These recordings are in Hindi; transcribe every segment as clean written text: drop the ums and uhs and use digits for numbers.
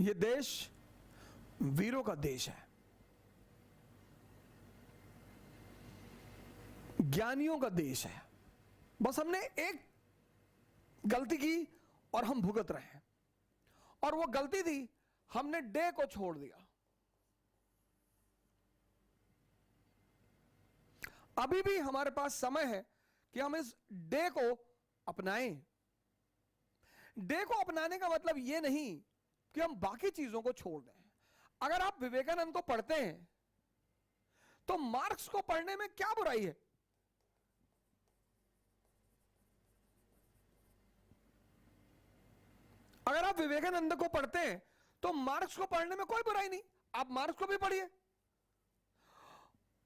ये देश वीरों का देश है, ज्ञानियों का देश है। बस हमने एक गलती की और हम भुगत रहे हैं, और वो गलती थी हमने डे को छोड़ दिया। अभी भी हमारे पास समय है कि हम इस डे को अपनाएं। डे को अपनाने का मतलब यह नहीं कि हम बाकी चीजों को छोड़ दें। अगर आप विवेकानंद को पढ़ते हैं तो मार्क्स को पढ़ने में क्या बुराई है? अगर आप विवेकानंद को पढ़ते हैं तो मार्क्स को पढ़ने में कोई बुराई नहीं, आप मार्क्स को भी पढ़िए।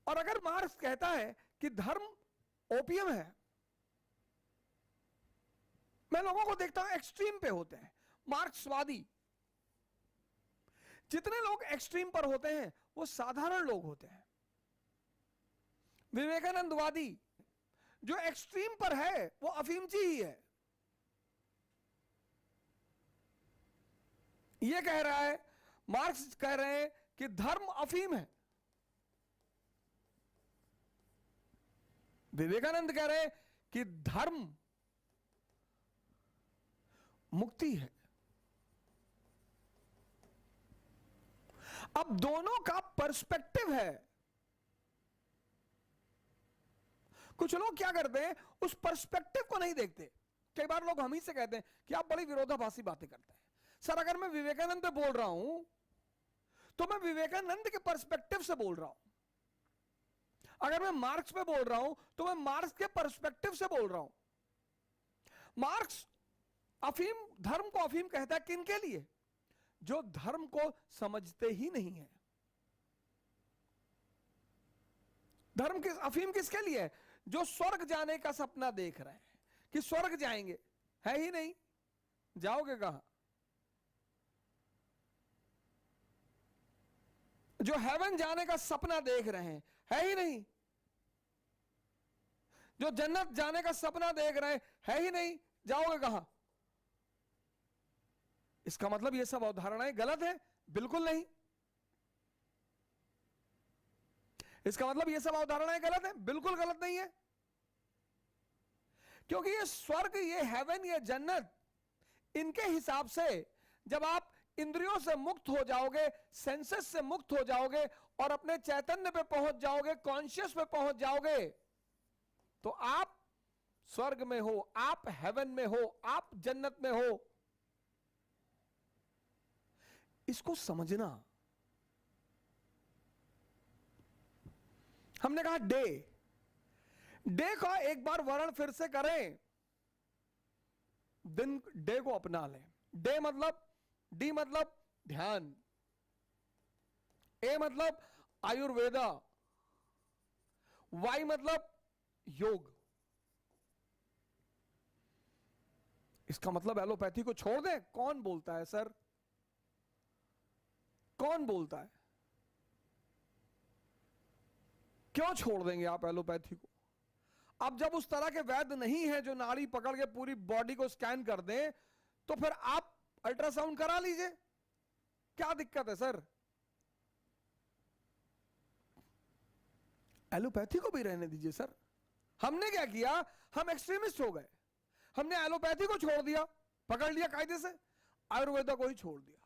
और अगर मार्क्स कहता है कि धर्म ओपियम है, मैं लोगों को देखता हूं एक्सट्रीम पे होते हैं मार्क्सवादी। जितने लोग एक्सट्रीम पर होते हैं वो साधारण लोग होते हैं। विवेकानंदवादी जो एक्सट्रीम पर है वो अफीमची ही है। ये कह रहा है, मार्क्स कह रहे हैं कि धर्म अफीम है, विवेकानंद कह रहे हैं कि धर्म मुक्ति है। अब दोनों का पर्सपेक्टिव है। कुछ लोग क्या करते हैं, उस पर्सपेक्टिव को नहीं देखते। कई बार लोग हम ही से कहते हैं कि आप बड़ी विरोधाभासी बातें करते हैं। सर, अगर मैं विवेकानंद पे बोल रहा हूं तो मैं विवेकानंद के पर्सपेक्टिव से बोल रहा हूं। अगर मैं मार्क्स पे बोल रहा हूं तो मैं मार्क्स के पर्सपेक्टिव से बोल रहा हूं। मार्क्स अफीम, धर्म को अफीम कहता है किन के लिए? जो धर्म को समझते ही नहीं है। धर्म किस, अफीम किसके लिए है? जो स्वर्ग जाने का सपना देख रहे हैं कि स्वर्ग जाएंगे, है ही नहीं, जाओगे कहां? जो हेवन जाने का सपना देख रहे हैं, है ही नहीं। जो जन्नत जाने का सपना देख रहे हैं, है ही नहीं, जाओगे कहां? इसका मतलब ये सब अवधारणाएं गलत है? बिल्कुल नहीं। इसका मतलब ये सब अवधारणाएं गलत है? बिल्कुल गलत नहीं है। क्योंकि ये स्वर्ग, ये हेवन, ये जन्नत, इनके हिसाब से जब आप इंद्रियों से मुक्त हो जाओगे, सेंसेस से मुक्त हो जाओगे और अपने चैतन्य पे पहुंच जाओगे, कॉन्शियस पे पहुंच जाओगे, तो आप स्वर्ग में हो, आप हेवन में हो, आप जन्नत में हो। इसको समझना। हमने कहा डे, डे का एक बार वर्णन फिर से करें। दिन, डे को अपना लें। डे मतलब, डी मतलब ध्यान, ए मतलब आयुर्वेदा, वाई मतलब योग। इसका मतलब एलोपैथी को छोड़ दें? कौन बोलता है सर? कौन बोलता है? क्यों छोड़ देंगे आप एलोपैथी को? अब जब उस तरह के वैद्य नहीं है जो नाड़ी पकड़ के पूरी बॉडी को स्कैन कर दें, तो फिर आप अल्ट्रासाउंड करा लीजिए। क्या दिक्कत है सर? एलोपैथी को भी रहने दीजिए सर। हमने क्या किया? हम एक्सट्रीमिस्ट हो गए। हमने एलोपैथी को छोड़ दिया, पकड़ लिया कायदे से, आयुर्वेदा को ही छोड़ दिया।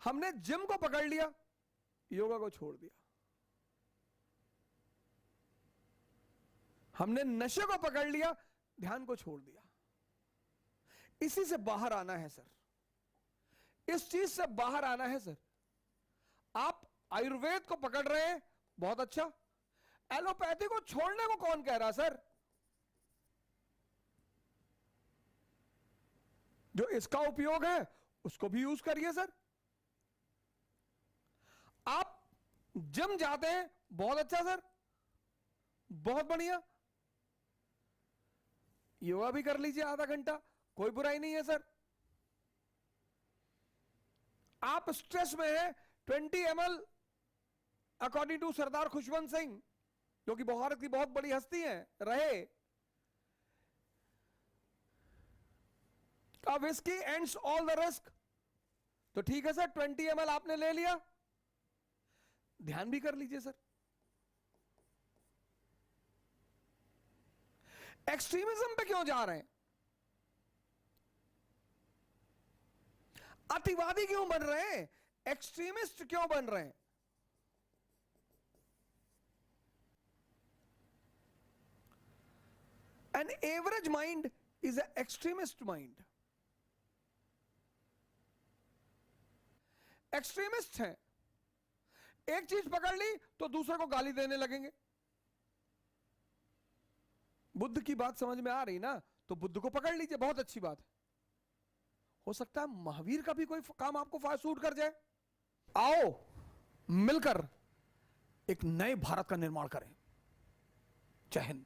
हमने जिम को पकड़ लिया, योगा को छोड़ दिया। हमने नशे को पकड़ लिया, ध्यान को छोड़ दिया। इसी से बाहर आना है सर, इस चीज से बाहर आना है सर। आप आयुर्वेद को पकड़ रहे हैं, बहुत अच्छा। एलोपैथी को छोड़ने को कौन कह रहा सर? जो इसका उपयोग है उसको भी यूज करिए सर। आप जिम जाते हैं, बहुत अच्छा सर, बहुत बढ़िया। योगा भी कर लीजिए आधा घंटा, कोई बुराई नहीं है सर। आप स्ट्रेस में हैं, 20 ml अकॉर्डिंग टू सरदार खुशवंत सिंह, जो कि भारत की बहुत बड़ी हस्ती है रहे, whisky ends all the risk. तो ठीक है सर, 20 ml आपने ले लिया, ध्यान भी कर लीजिए सर, एक्सट्रीमिज्म पे क्यों जा रहे हैं, अतिवादी क्यों बन रहे हैं, एक्सट्रीमिस्ट क्यों बन रहे हैं? An average mind is an extremist mind. Extremist हैं, एक चीज पकड़ ली तो दूसरे को गाली देने लगेंगे। बुद्ध की बात समझ में आ रही ना, तो बुद्ध को पकड़ लीजिए, बहुत अच्छी बात है। हो सकता है महावीर का भी कोई काम आपको सूट कर जाए। आओ मिलकर एक नए भारत का निर्माण करें। जय हिंद।